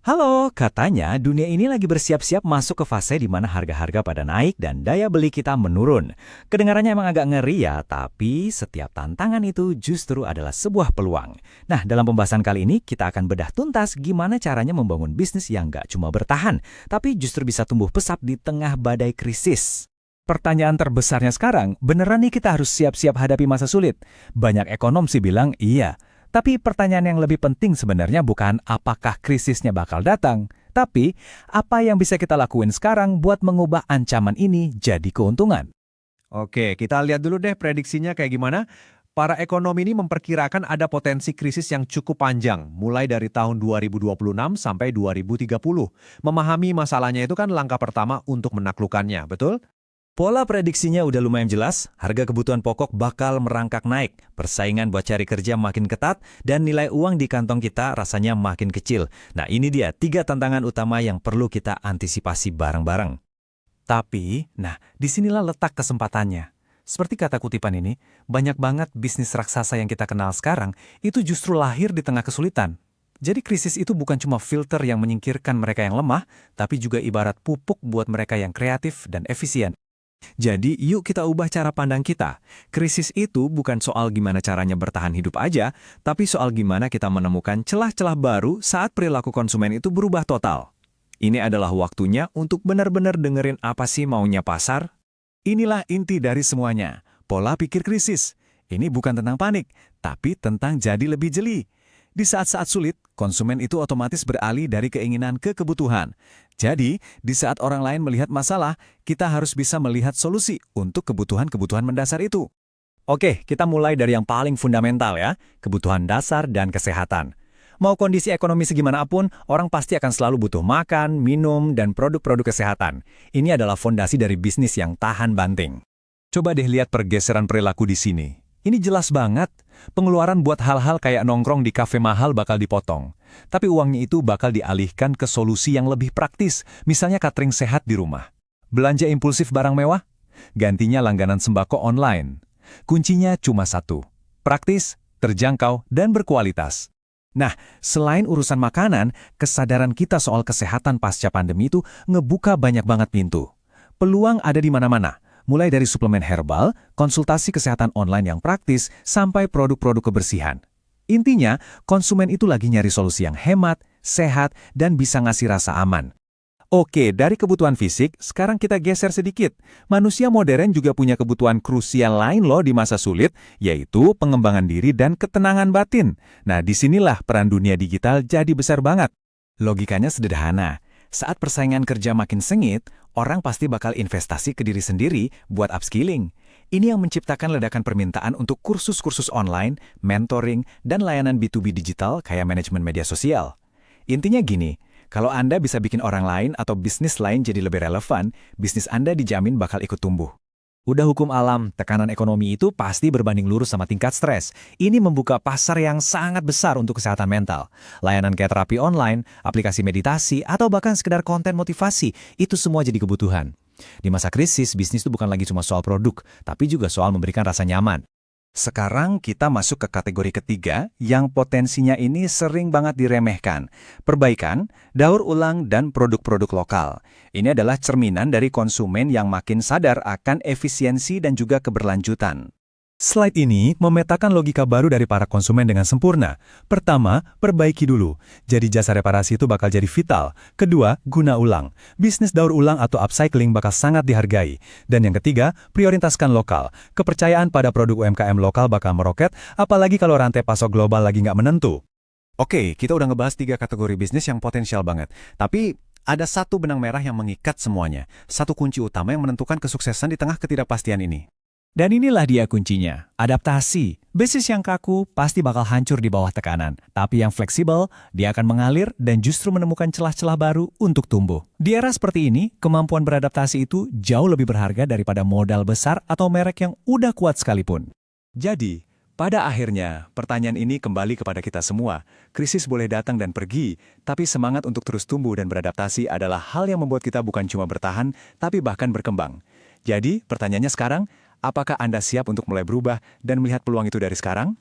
Halo, katanya dunia ini lagi bersiap-siap masuk ke fase di mana harga-harga pada naik dan daya beli kita menurun. Kedengarannya emang agak ngeri ya, tapi setiap tantangan itu justru adalah sebuah peluang. Nah, dalam pembahasan kali ini kita akan bedah tuntas gimana caranya membangun bisnis yang nggak cuma bertahan, tapi justru bisa tumbuh pesat di tengah badai krisis. Pertanyaan terbesarnya sekarang, beneran nih kita harus siap-siap hadapi masa sulit? Banyak ekonom sih bilang iya. Tapi pertanyaan yang lebih penting sebenarnya bukan apakah krisisnya bakal datang, tapi apa yang bisa kita lakuin sekarang buat mengubah ancaman ini jadi keuntungan. Oke, kita lihat dulu deh prediksinya kayak gimana. Para ekonom ini memperkirakan ada potensi krisis yang cukup panjang, mulai dari tahun 2026 sampai 2030. Memahami masalahnya itu kan langkah pertama untuk menaklukkannya, betul? Pola prediksinya udah lumayan jelas, harga kebutuhan pokok bakal merangkak naik, persaingan buat cari kerja makin ketat, dan nilai uang di kantong kita rasanya makin kecil. Nah ini dia 3 tantangan utama yang perlu kita antisipasi bareng-bareng. Tapi, disinilah letak kesempatannya. Seperti kata kutipan ini, banyak banget bisnis raksasa yang kita kenal sekarang, itu justru lahir di tengah kesulitan. Jadi krisis itu bukan cuma filter yang menyingkirkan mereka yang lemah, tapi juga ibarat pupuk buat mereka yang kreatif dan efisien. Jadi, yuk kita ubah cara pandang kita. Krisis itu bukan soal gimana caranya bertahan hidup aja, tapi soal gimana kita menemukan celah-celah baru saat perilaku konsumen itu berubah total. Ini adalah waktunya untuk benar-benar dengerin apa sih maunya pasar. Inilah inti dari semuanya, pola pikir krisis. Ini bukan tentang panik, tapi tentang jadi lebih jeli. Di saat-saat sulit, konsumen itu otomatis beralih dari keinginan ke kebutuhan. Jadi, di saat orang lain melihat masalah, kita harus bisa melihat solusi untuk kebutuhan-kebutuhan mendasar itu. Oke, kita mulai dari yang paling fundamental ya, kebutuhan dasar dan kesehatan. Mau kondisi ekonomi segimanapun, orang pasti akan selalu butuh makan, minum, dan produk-produk kesehatan. Ini adalah fondasi dari bisnis yang tahan banting. Coba deh lihat pergeseran perilaku di sini. Ini jelas banget, pengeluaran buat hal-hal kayak nongkrong di kafe mahal bakal dipotong. Tapi uangnya itu bakal dialihkan ke solusi yang lebih praktis, misalnya catering sehat di rumah. Belanja impulsif barang mewah? Gantinya langganan sembako online. Kuncinya cuma satu, praktis, terjangkau, dan berkualitas. Nah, selain urusan makanan, kesadaran kita soal kesehatan pasca pandemi itu ngebuka banyak banget pintu. Peluang ada di mana-mana. Mulai dari suplemen herbal, konsultasi kesehatan online yang praktis, sampai produk-produk kebersihan. Intinya, konsumen itu lagi nyari solusi yang hemat, sehat, dan bisa ngasih rasa aman. Oke, dari kebutuhan fisik, sekarang kita geser sedikit. Manusia modern juga punya kebutuhan krusial lain loh di masa sulit, yaitu pengembangan diri dan ketenangan batin. Nah, disinilah peran dunia digital jadi besar banget. Logikanya sederhana. Saat persaingan kerja makin sengit, orang pasti bakal investasi ke diri sendiri buat upskilling. Ini yang menciptakan ledakan permintaan untuk kursus-kursus online, mentoring, dan layanan B2B digital kayak manajemen media sosial. Intinya gini, kalau Anda bisa bikin orang lain atau bisnis lain jadi lebih relevan, bisnis Anda dijamin bakal ikut tumbuh. Udah hukum alam, tekanan ekonomi itu pasti berbanding lurus sama tingkat stres. Ini membuka pasar yang sangat besar untuk kesehatan mental. Layanan kayak terapi online, aplikasi meditasi, atau bahkan sekedar konten motivasi, itu semua jadi kebutuhan. Di masa krisis, bisnis itu bukan lagi cuma soal produk, tapi juga soal memberikan rasa nyaman. Sekarang kita masuk ke kategori ketiga yang potensinya ini sering banget diremehkan. Perbaikan, daur ulang, dan produk-produk lokal. Ini adalah cerminan dari konsumen yang makin sadar akan efisiensi dan juga keberlanjutan. Slide ini memetakan logika baru dari para konsumen dengan sempurna. Pertama, perbaiki dulu. Jadi jasa reparasi itu bakal jadi vital. Kedua, guna ulang. Bisnis daur ulang atau upcycling bakal sangat dihargai. Dan yang ketiga, prioritaskan lokal. Kepercayaan pada produk UMKM lokal bakal meroket, apalagi kalau rantai pasok global lagi nggak menentu. Oke, kita udah ngebahas 3 kategori bisnis yang potensial banget. Tapi ada satu benang merah yang mengikat semuanya. Satu kunci utama yang menentukan kesuksesan di tengah ketidakpastian ini. Dan inilah dia kuncinya, adaptasi. Bisnis yang kaku pasti bakal hancur di bawah tekanan. Tapi yang fleksibel, dia akan mengalir dan justru menemukan celah-celah baru untuk tumbuh. Di era seperti ini, kemampuan beradaptasi itu jauh lebih berharga daripada modal besar atau merek yang udah kuat sekalipun. Jadi, pada akhirnya, pertanyaan ini kembali kepada kita semua. Krisis boleh datang dan pergi, tapi semangat untuk terus tumbuh dan beradaptasi adalah hal yang membuat kita bukan cuma bertahan, tapi bahkan berkembang. Jadi, pertanyaannya sekarang, apakah Anda siap untuk mulai berubah dan melihat peluang itu dari sekarang?